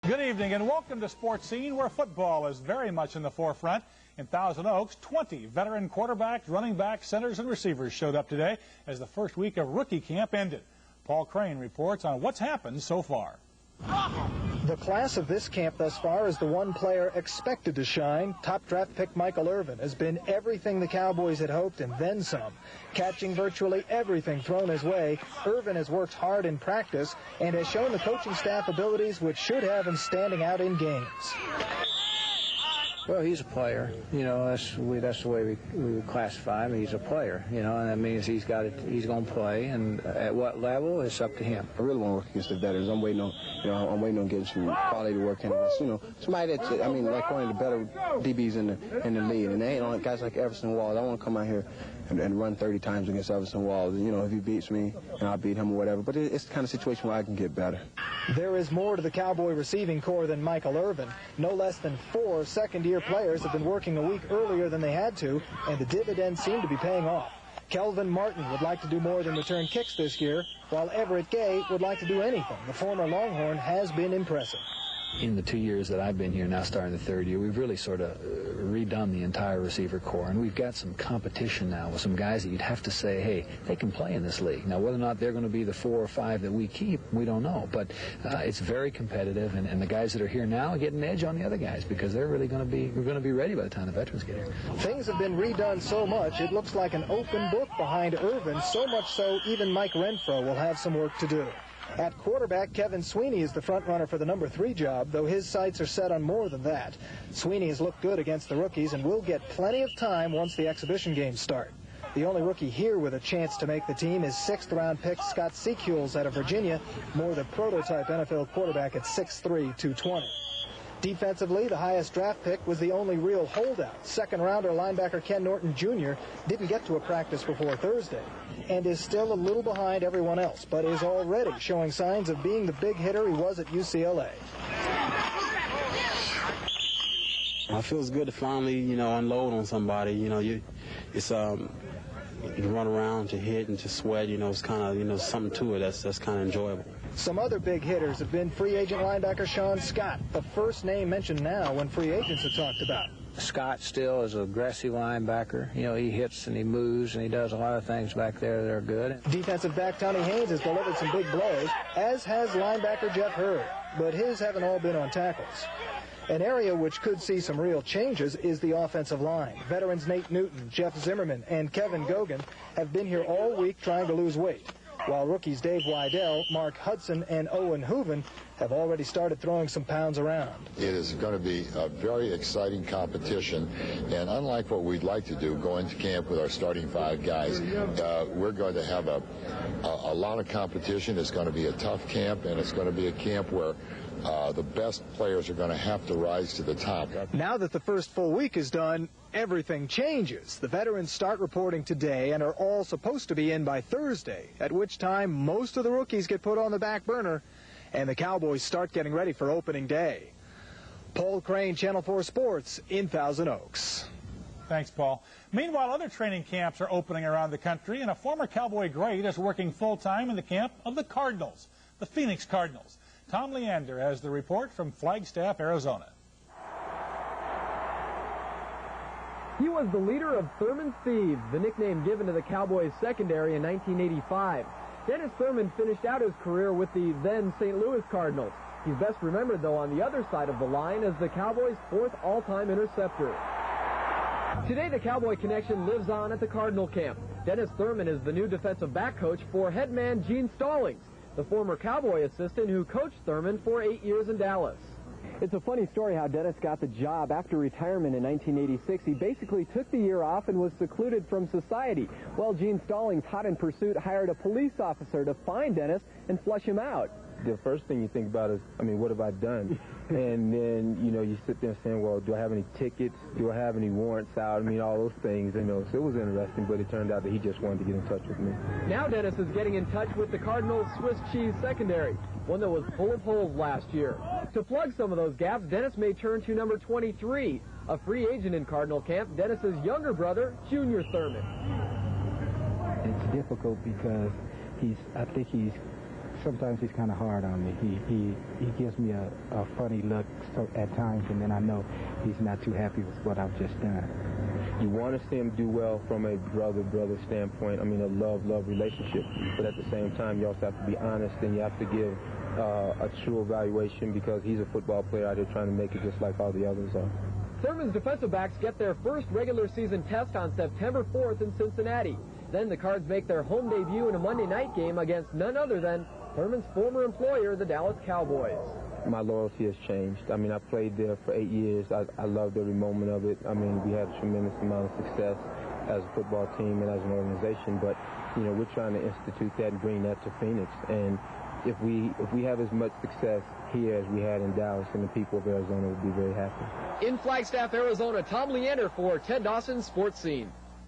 Good evening and welcome to Sports Scene, where football is very much in the forefront. In Thousand Oaks, 20 veteran quarterbacks, running backs, centers, and receivers showed up today as the first week of rookie camp ended. Paul Crane reports on what's happened so far. The class of this camp thus far is the one player expected to shine. Top draft pick Michael Irvin has been everything the Cowboys had hoped and then some. Catching virtually everything thrown his way, Irvin has worked hard in practice and has shown the coaching staff abilities which should have him standing out in games. Well, he's a player. You know, that's the way we classify him. He's a player, you know, and that means he's going to play, and at what level, it's up to him. I really want to work against the veterans. I'm waiting on getting some quality work in us. You know, somebody that's, I mean, like one of the better DBs in the league, and they ain't on guys like Everson Walls. I want to come out here and run 30 times against Everson Walls. You know, if he beats me, and I'll beat him or whatever. But it's the kind of situation where I can get better. There is more to the Cowboy receiving corps than Michael Irvin. No less than 4 second-year players have been working a week earlier than they had to, and the dividends seem to be paying off. Kelvin Martin would like to do more than return kicks this year, while Everett Gay would like to do anything. The former Longhorn has been impressive. In the 2 years that I've been here, now starting the third year, we've really sort of redone the entire receiver corps, and we've got some competition now with some guys that you'd have to say, hey, they can play in this league. Now, whether or not they're going to be the 4 or 5 that we keep, we don't know, but it's very competitive, and the guys that are here now get an edge on the other guys because they're really going to be ready by the time the veterans get here. Things have been redone so much, it looks like an open book behind Irvin, so much so even Mike Renfro will have some work to do. At quarterback, Kevin Sweeney is the front runner for the number 3 job, though his sights are set on more than that. Sweeney has looked good against the rookies and will get plenty of time once the exhibition games start. The only rookie here with a chance to make the team is 6th-round pick Scott Secules out of Virginia, more the prototype NFL quarterback at 6'3", 220. Defensively, the highest draft pick was the only real holdout. Second-rounder linebacker Ken Norton Jr. didn't get to a practice before Thursday and is still a little behind everyone else, but is already showing signs of being the big hitter he was at UCLA. It feels good to finally, you know, unload on somebody. You know, you run around to hit and to sweat. You know, it's kind of, you know, something to it that's kind of enjoyable. Some other big hitters have been free agent linebacker Sean Scott, the first name mentioned now when free agents are talked about. Scott still is an aggressive linebacker. You know, he hits and he moves and he does a lot of things back there that are good. Defensive back Tommy Haynes has delivered some big blows, as has linebacker Jeff Hurd, but his haven't all been on tackles. An area which could see some real changes is the offensive line. Veterans Nate Newton, Jeff Zimmerman, and Kevin Gogan have been here all week trying to lose weight, while rookies Dave Wydell, Mark Hudson, and Owen Hooven have already started throwing some pounds around. It is going to be a very exciting competition, and unlike what we'd like to do, go into camp with our starting 5 guys, we're going to have a lot of competition. It's going to be a tough camp, and it's going to be a camp where the best players are going to have to rise to the top. Now that the first full week is done, everything changes. The veterans start reporting today and are all supposed to be in by Thursday, at which time most of the rookies get put on the back burner and the Cowboys start getting ready for opening day. Paul Crane, Channel 4 Sports in Thousand Oaks. Thanks, Paul. Meanwhile, other training camps are opening around the country, and a former Cowboy great is working full-time in the camp of the Cardinals, the Phoenix Cardinals. Tom Landry has the report from Flagstaff, Arizona. He was the leader of Thurman's Thieves, the nickname given to the Cowboys secondary in 1985. Dennis Thurman finished out his career with the then St. Louis Cardinals. He's best remembered, though, on the other side of the line as the Cowboys' 4th all-time interceptor. Today, the Cowboy connection lives on at the Cardinal camp. Dennis Thurman is the new defensive back coach for head man Gene Stallings, the former Cowboy assistant who coached Thurman for 8 years in Dallas. It's a funny story how Dennis got the job after retirement in 1986. He basically took the year off and was secluded from society. Well, Gene Stallings, hot in pursuit, hired a police officer to find Dennis and flush him out. The first thing you think about is, I mean, what have I done? And then, you know, you sit there saying, well, do I have any tickets? Do I have any warrants out? I mean, all those things, you know. So it was interesting, but it turned out that he just wanted to get in touch with me. Now Dennis is getting in touch with the Cardinals' Swiss cheese secondary, one that was full of holes last year. To plug some of those gaps, Dennis may turn to number 23, a free agent in Cardinal camp, Dennis's younger brother, Junior Thurman. It's difficult because I think he's sometimes he's kind of hard on me. He gives me a funny look at times, and then I know he's not too happy with what I've just done. You want to see him do well from a brother-brother standpoint. I mean, a love relationship. But at the same time, you also have to be honest, and you have to give a true evaluation, because he's a football player out there trying to make it just like all the others are. Thurman's defensive backs get their first regular season test on September 4th in Cincinnati. Then the Cards make their home debut in a Monday night game against none other than Thurman's former employer, the Dallas Cowboys. My loyalty has changed. I mean, I played there for 8 years. I loved every moment of it. I mean, we had a tremendous amount of success as a football team and as an organization, but, you know, we're trying to institute that and bring that to Phoenix. And if we have as much success here as we had in Dallas, and the people of Arizona will be very happy. In Flagstaff, Arizona, Tom Leander for Ted Dawson's Sports Scene.